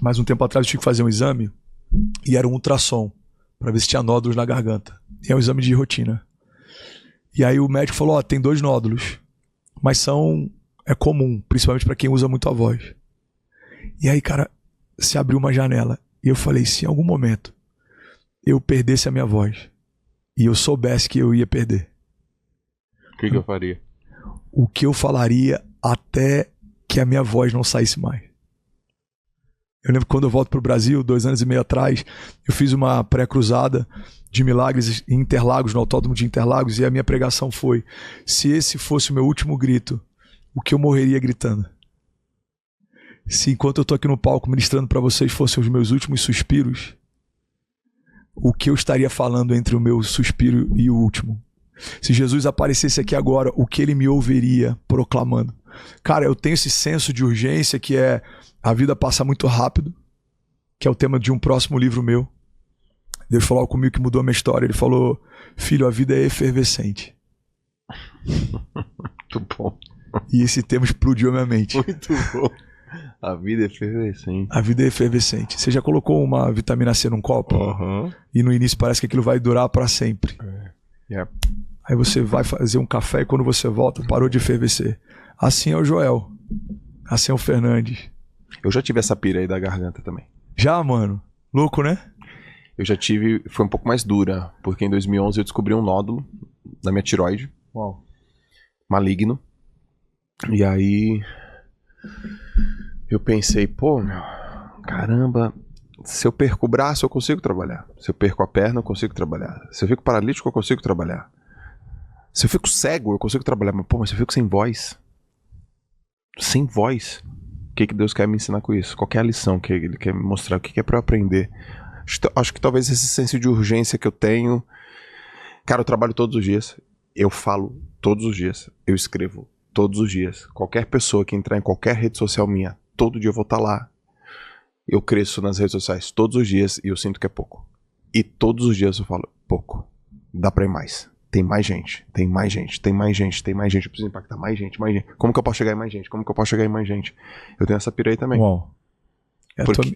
Mas um tempo atrás eu tive que fazer um exame e era um ultrassom para ver se tinha nódulos na garganta. E é um exame de rotina. E aí o médico falou, ó, tem 2 nódulos, mas é comum, principalmente para quem usa muito a voz. E aí, cara, se abriu uma janela e eu falei, se em algum momento eu perdesse a minha voz e eu soubesse que eu ia perder, O que eu faria? o que eu falaria até que a minha voz não saísse mais? Eu lembro que quando eu volto pro Brasil, 2 anos e meio atrás, eu fiz uma pré-cruzada de milagres em Interlagos, no Autódromo de Interlagos, e a minha pregação foi, se esse fosse o meu último grito, o que eu morreria gritando? Se enquanto eu tô aqui no palco ministrando para vocês fossem os meus últimos suspiros, o que eu estaria falando entre o meu suspiro e o último? Se Jesus aparecesse aqui agora, o que ele me ouviria proclamando? Cara, eu tenho esse senso de urgência que é a vida passa muito rápido, que é o tema de um próximo livro meu. Deus falou comigo que mudou a minha história. Ele falou, filho, a vida é efervescente. Muito bom. E esse tema explodiu a minha mente. Muito bom. A vida é efervescente. A vida é efervescente. Você já colocou uma vitamina C num copo? Uhum. E no início parece que aquilo vai durar para sempre. Yep. Aí você vai fazer um café e quando você volta, parou de efervescer. Assim é o Joel. Assim é o Fernandes. Eu já tive essa pira aí da garganta também. Já, mano? Louco, né? Eu já tive, foi um pouco mais dura, porque em 2011 eu descobri um nódulo na minha tireoide. Uau. Maligno. E aí eu pensei, pô, meu, caramba, se eu perco o braço eu consigo trabalhar. Se eu perco a perna eu consigo trabalhar. Se eu fico paralítico eu consigo trabalhar. Se eu fico cego eu consigo trabalhar. Mas, pô, mas se eu fico sem voz? Sem voz? O que Deus quer me ensinar com isso? Qual que é a lição que Ele quer me mostrar? O que é pra eu aprender? Acho que talvez esse senso de urgência que eu tenho... Cara, eu trabalho todos os dias. Eu falo todos os dias. Eu escrevo todos os dias. Qualquer pessoa que entrar em qualquer rede social minha, todo dia eu vou estar lá. Eu cresço nas redes sociais todos os dias e eu sinto que é pouco. E todos os dias eu falo, pouco. Dá pra ir mais. Tem mais gente, tem mais gente, tem mais gente, tem mais gente. Eu preciso impactar mais gente, mais gente. Como que eu posso chegar em mais gente? Como que eu posso chegar em mais gente? Eu tenho essa pira aí também. Uau.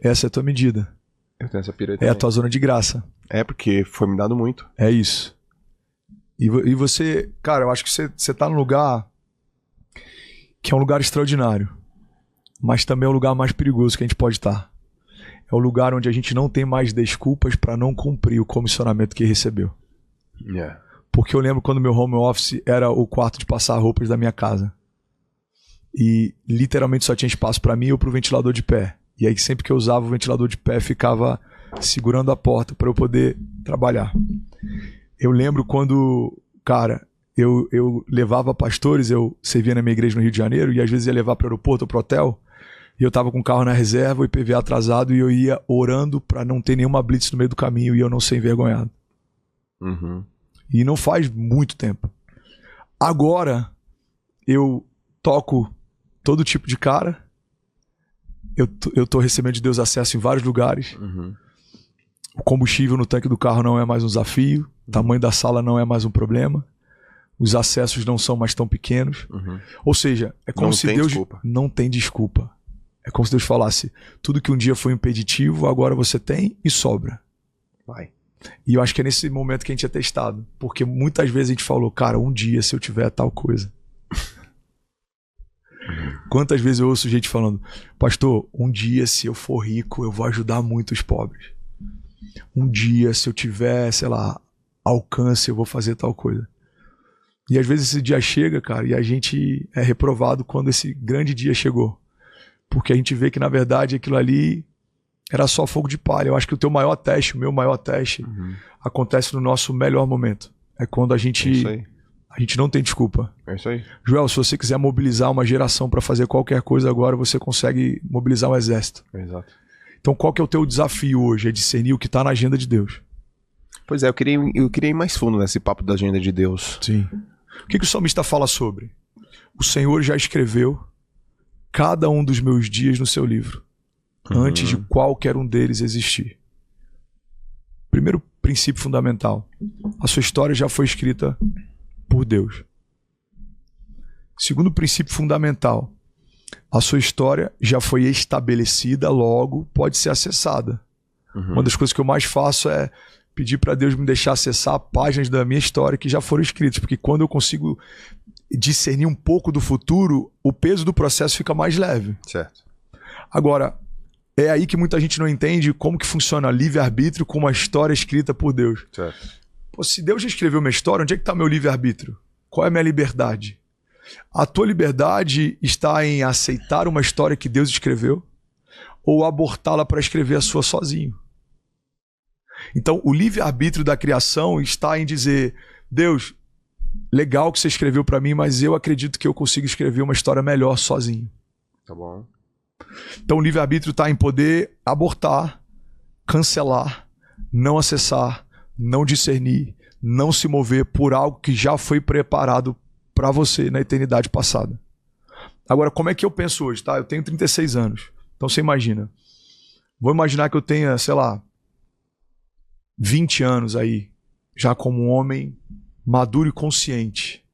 Essa é a tua medida. Eu tenho essa pira aí também. É a tua zona de graça. É, porque foi me dado muito. É isso. E você, cara, eu acho que você tá num lugar que é um lugar extraordinário, mas também é o lugar mais perigoso que a gente pode estar. É o lugar onde a gente não tem mais desculpas para não cumprir o comissionamento que recebeu. Yeah. Porque eu lembro quando meu home office era o quarto de passar roupas da minha casa. E literalmente só tinha espaço para mim ou pro ventilador de pé. E aí sempre que eu usava o ventilador de pé, ficava segurando a porta para eu poder trabalhar. Eu lembro quando, cara, eu levava pastores, eu servia na minha igreja no Rio de Janeiro e às vezes ia levar para o aeroporto ou para o hotel. E eu tava com o carro na reserva, o IPVA atrasado e eu ia orando para não ter nenhuma blitz no meio do caminho e eu não ser envergonhado. Uhum. E não faz muito tempo. Agora, eu toco todo tipo de cara. Eu tô recebendo de Deus acesso em vários lugares. Uhum. O combustível no tanque do carro não é mais um desafio. O tamanho da sala não é mais um problema. Os acessos não são mais tão pequenos. Uhum. Ou seja, é como se Deus... Não tem desculpa. É como se Deus falasse, tudo que um dia foi impeditivo, agora você tem e sobra. Vai. E eu acho que é nesse momento que a gente é testado. Porque muitas vezes a gente falou, cara, um dia se eu tiver tal coisa. Quantas vezes eu ouço gente falando, pastor, um dia se eu for rico, eu vou ajudar muito os pobres. Um dia se eu tiver, sei lá, alcance, eu vou fazer tal coisa. E às vezes esse dia chega, cara, e a gente é reprovado quando esse grande dia chegou. Porque a gente vê que, na verdade, aquilo ali era só fogo de palha. Eu acho que o teu maior teste, o meu maior teste, acontece no nosso melhor momento. É quando a gente não tem desculpa. É isso aí. Joel, se você quiser mobilizar uma geração para fazer qualquer coisa agora, você consegue mobilizar um exército. Exato. Então qual que é o teu desafio hoje? É discernir o que está na agenda de Deus. Pois é, eu queria ir mais fundo nesse papo da agenda de Deus. Sim. O que o salmista fala sobre? O Senhor já escreveu cada um dos meus dias no seu livro, antes de qualquer um deles existir. Primeiro princípio fundamental. A sua história já foi escrita por Deus. Segundo princípio fundamental. A sua história já foi estabelecida, logo pode ser acessada. Uma das coisas que eu mais faço é pedir para Deus me deixar acessar páginas da minha história que já foram escritas, porque quando eu consigo discernir um pouco do futuro, o peso do processo fica mais leve. Certo. Agora, é aí que muita gente não entende como que funciona livre-arbítrio com uma história escrita por Deus. Certo. Pô, se Deus já escreveu uma história, onde é que está meu livre-arbítrio? Qual é a minha liberdade? A tua liberdade está em aceitar uma história que Deus escreveu ou abortá-la para escrever a sua sozinho? Então, o livre-arbítrio da criação está em dizer: Deus, legal que você escreveu para mim, mas eu acredito que eu consigo escrever uma história melhor sozinho. Tá bom. Então, o livre-arbítrio está em poder abortar, cancelar, não acessar, não discernir, não se mover por algo que já foi preparado para você na eternidade passada. Agora, como é que eu penso hoje, tá? Eu tenho 36 anos. Então, você imagina. Vou imaginar que eu tenha, sei lá, 20 anos aí, já como um homem maduro e consciente.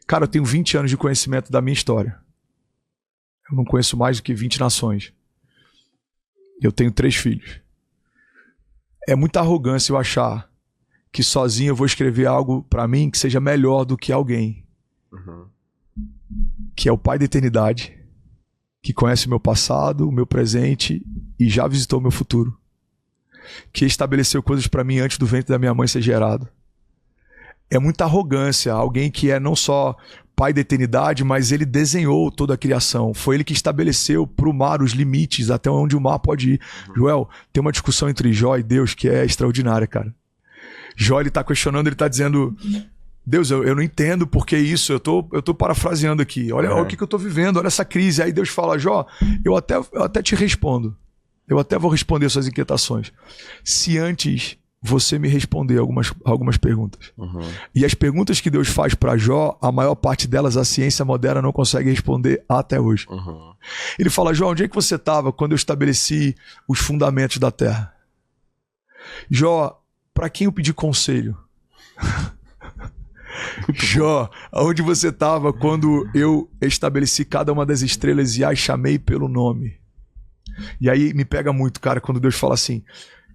Cara, eu tenho 20 anos de conhecimento da minha história. Eu não conheço mais do que 20 nações. Eu tenho 3 filhos. É muita arrogância eu achar que sozinho eu vou escrever algo pra mim que seja melhor do que alguém. Que é o Pai da eternidade, que conhece o meu passado, o meu presente e já visitou o meu futuro. Que estabeleceu coisas pra mim antes do ventre da minha mãe ser gerado. É muita arrogância, alguém que é não só Pai da eternidade, mas ele desenhou toda a criação. Foi ele que estabeleceu para o mar os limites, até onde o mar pode ir. Joel, tem uma discussão entre Jó e Deus que é extraordinária, cara. Jó, ele tá questionando, ele tá dizendo: Deus, eu não entendo por que isso, eu tô parafraseando aqui. Olha o que eu tô vivendo, olha essa crise. Aí Deus fala: Jó, eu até te respondo. Eu até vou responder suas inquietações. Se antes você me responder algumas perguntas. E as perguntas que Deus faz para Jó, a maior parte delas a ciência moderna não consegue responder até hoje. Ele fala: Jó, onde é que você estava quando eu estabeleci os fundamentos da terra? Jó, para quem eu pedi conselho? Jó, aonde você estava quando eu estabeleci cada uma das estrelas e as chamei pelo nome? E aí me pega muito, cara, quando Deus fala assim: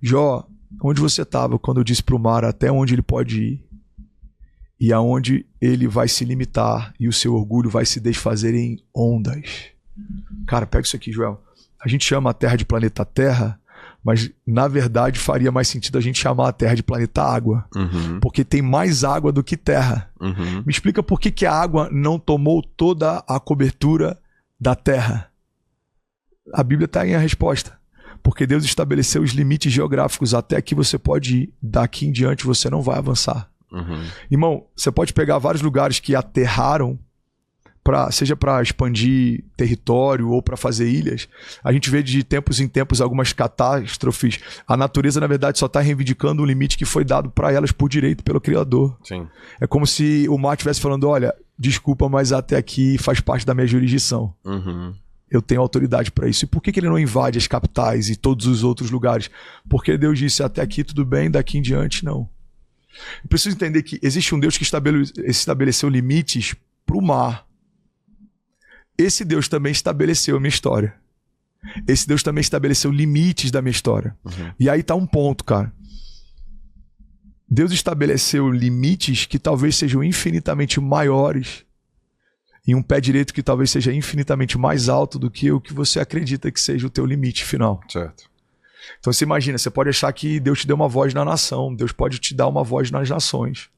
Jó, onde você estava quando eu disse para o mar até onde ele pode ir e aonde ele vai se limitar e o seu orgulho vai se desfazer em ondas? Cara, pega isso aqui, Joel. A gente chama a Terra de planeta Terra, mas na verdade faria mais sentido a gente chamar a Terra de planeta Água, porque tem mais água do que terra. Me explica por que a água não tomou toda a cobertura da Terra. A Bíblia está aí a resposta. Porque Deus estabeleceu os limites geográficos. Até aqui você pode ir, daqui em diante você não vai avançar. Irmão, você pode pegar vários lugares que aterraram, seja para expandir território ou para fazer ilhas. A gente vê de tempos em tempos algumas catástrofes. A natureza, na verdade, só está reivindicando um limite que foi dado para elas por direito pelo Criador. Sim. É como se o mar estivesse falando: olha, desculpa, mas até aqui faz parte da minha jurisdição. Eu tenho autoridade para isso. E por que ele não invade as capitais e todos os outros lugares? Porque Deus disse: até aqui tudo bem, daqui em diante não. Eu preciso entender que existe um Deus que estabeleceu limites para o mar. Esse Deus também estabeleceu a minha história. Esse Deus também estabeleceu limites da minha história. E aí tá um ponto, cara. Deus estabeleceu limites que talvez sejam infinitamente maiores em um pé direito que talvez seja infinitamente mais alto do que o que você acredita que seja o teu limite final. Certo. Então você imagina, você pode achar que Deus te deu uma voz na nação, Deus pode te dar uma voz nas nações.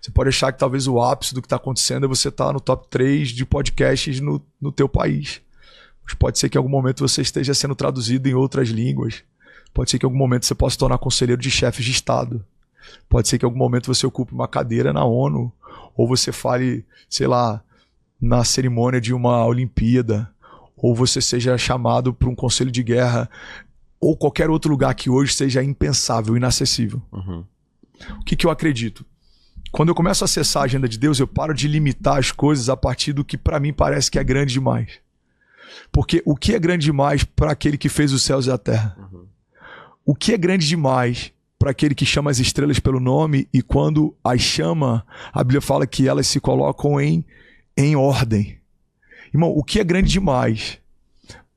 Você pode achar que talvez o ápice do que está acontecendo é você estar no top 3 de podcasts no teu país. Mas pode ser que em algum momento você esteja sendo traduzido em outras línguas. Pode ser que em algum momento você possa se tornar conselheiro de chefes de Estado. Pode ser que em algum momento você ocupe uma cadeira na ONU, ou você fale, sei lá, na cerimônia de uma Olimpíada, ou você seja chamado para um conselho de guerra, ou qualquer outro lugar que hoje seja impensável, inacessível. O que eu acredito? Quando eu começo a acessar a agenda de Deus, eu paro de limitar as coisas a partir do que para mim parece que é grande demais. Porque o que é grande demais para aquele que fez os céus e a terra? O que é grande demais para aquele que chama as estrelas pelo nome e quando as chama, a Bíblia fala que elas se colocam em ordem. Irmão, o que é grande demais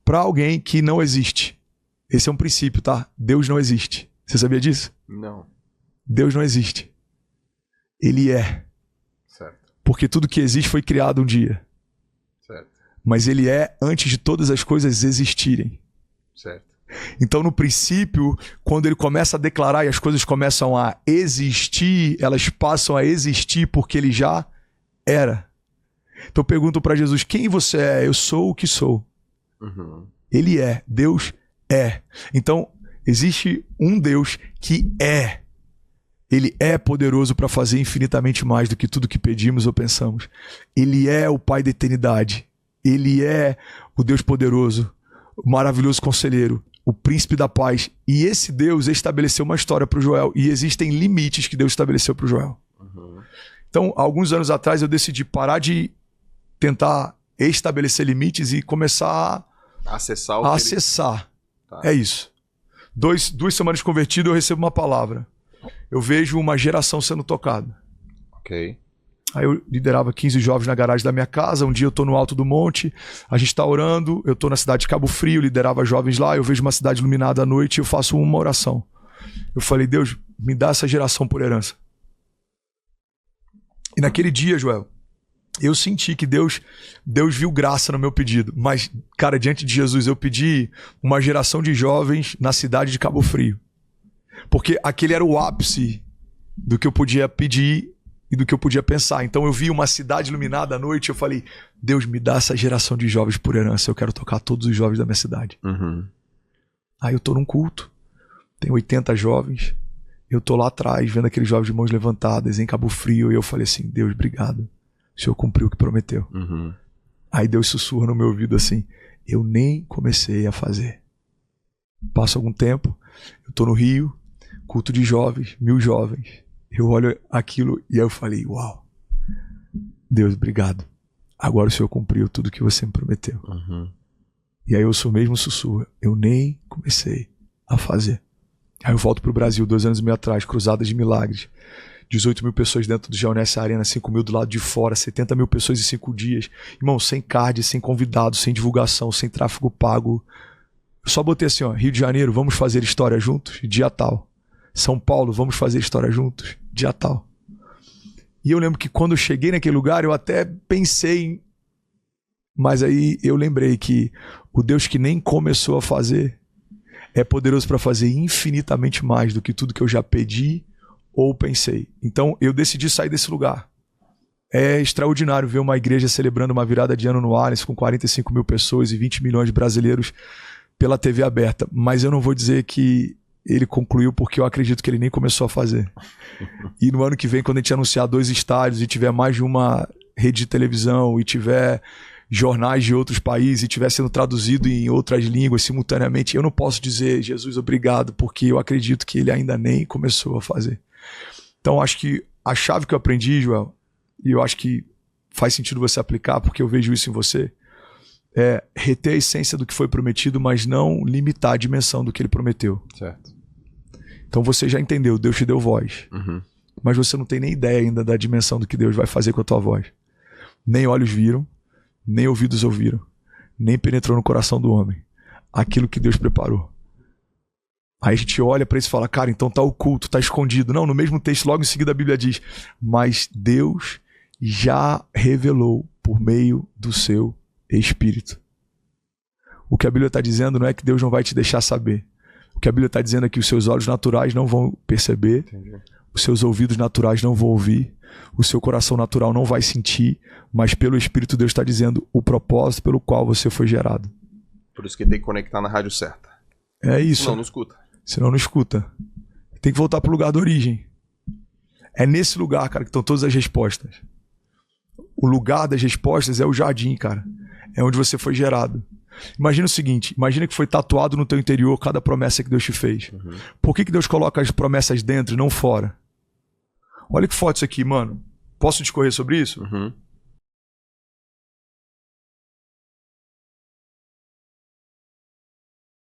para alguém que não existe? Esse é um princípio, tá? Deus não existe. Você sabia disso? Não. Deus não existe. Ele é. Certo. Porque tudo que existe foi criado um dia. Certo. Mas ele é antes de todas as coisas existirem. Certo. Então, no princípio, quando ele começa a declarar e as coisas começam a existir, elas passam a existir porque ele já era. Então eu pergunto para Jesus, quem você é? Eu sou o que sou. Uhum. Ele é. Deus é. Então, existe um Deus que é. Ele é poderoso para fazer infinitamente mais do que tudo que pedimos ou pensamos. Ele é o Pai da eternidade. Ele é o Deus poderoso, o maravilhoso conselheiro, o príncipe da paz. E esse Deus estabeleceu uma história para o Joel. E existem limites que Deus estabeleceu para o Joel. Uhum. Então, alguns anos atrás, eu decidi parar de tentar estabelecer limites e começar a acessar. Tá. É isso. 2 semanas de convertido, eu recebo uma palavra. Eu vejo uma geração sendo tocada. Ok. Aí eu liderava 15 jovens na garagem da minha casa. Um dia eu tô no alto do monte, a gente tá orando, eu tô na cidade de Cabo Frio, liderava jovens lá, eu vejo uma cidade iluminada à noite e eu faço uma oração. Eu falei, Deus, me dá essa geração por herança. E naquele dia, Joel, eu senti que Deus viu graça no meu pedido. Mas, cara, diante de Jesus, eu pedi uma geração de jovens na cidade de Cabo Frio. Porque aquele era o ápice do que eu podia pedir e do que eu podia pensar. Então eu vi uma cidade iluminada à noite e eu falei, Deus, me dá essa geração de jovens por herança. Eu quero tocar todos os jovens da minha cidade. Uhum. Aí eu tô num culto, tem 80 jovens. Eu tô lá atrás, vendo aqueles jovens de mãos levantadas em Cabo Frio. E eu falei assim, Deus, obrigado. O Senhor cumpriu o que prometeu. Uhum. Aí Deus sussurra no meu ouvido assim, eu nem comecei a fazer. Passa algum tempo, eu tô no Rio, culto de jovens, 1000 jovens. Eu olho aquilo e eu falei, uau, Deus, obrigado. Agora o Senhor cumpriu tudo que você me prometeu. Uhum. E aí eu sou mesmo sussurro, eu nem comecei a fazer. Aí eu volto pro Brasil, 2 anos e meio atrás, Cruzadas de Milagres. 18 mil pessoas dentro do GeoNS Arena, 5 mil do lado de fora, 70 mil pessoas em 5 dias. Irmão, sem card, sem convidado, sem divulgação, sem tráfego pago. Eu só botei assim, ó, Rio de Janeiro, vamos fazer história juntos? Dia tal. São Paulo, vamos fazer história juntos? Dia tal. E eu lembro que quando eu cheguei naquele lugar, eu até pensei, mas aí eu lembrei que o Deus que nem começou a fazer é poderoso para fazer infinitamente mais do que tudo que eu já pedi ou pensei. Então eu decidi sair desse lugar. É extraordinário ver uma igreja celebrando uma virada de ano no Allianz com 45 mil pessoas e 20 milhões de brasileiros pela TV aberta. Mas eu não vou dizer que ele concluiu porque eu acredito que ele nem começou a fazer. E no ano que vem, quando a gente anunciar 2 estádios e tiver mais de uma rede de televisão e tiver jornais de outros países e estiver sendo traduzido em outras línguas simultaneamente, eu não posso dizer, Jesus, obrigado, porque eu acredito que ele ainda nem começou a fazer. Então, acho que a chave que eu aprendi, Joel, e eu acho que faz sentido você aplicar, porque eu vejo isso em você, é reter a essência do que foi prometido, mas não limitar a dimensão do que ele prometeu. Certo. Então, você já entendeu, Deus te deu voz. Uhum. Mas você não tem nem ideia ainda da dimensão do que Deus vai fazer com a tua voz. Nem olhos viram, nem ouvidos ouviram, nem penetrou no coração do homem aquilo que Deus preparou. Aí a gente olha para isso e fala, cara, então tá oculto, tá escondido. Não, no mesmo texto, logo em seguida a Bíblia diz, mas Deus já revelou por meio do seu Espírito. O que a Bíblia está dizendo não é que Deus não vai te deixar saber. O que a Bíblia está dizendo é que os seus olhos naturais não vão perceber, entendi, os seus ouvidos naturais não vão ouvir, o seu coração natural não vai sentir, mas pelo Espírito Deus está dizendo o propósito pelo qual você foi gerado. Por isso que tem que conectar na rádio certa. É isso. Senão não escuta. Senão não escuta. Tem que voltar pro lugar da origem. É nesse lugar, cara, que estão todas as respostas. O lugar das respostas é o jardim, cara. É onde você foi gerado. Imagina o seguinte, imagina que foi tatuado no teu interior cada promessa que Deus te fez. Uhum. Por que Deus coloca as promessas dentro e não fora? Olha que foto isso aqui, mano. Posso discorrer sobre isso? Uhum.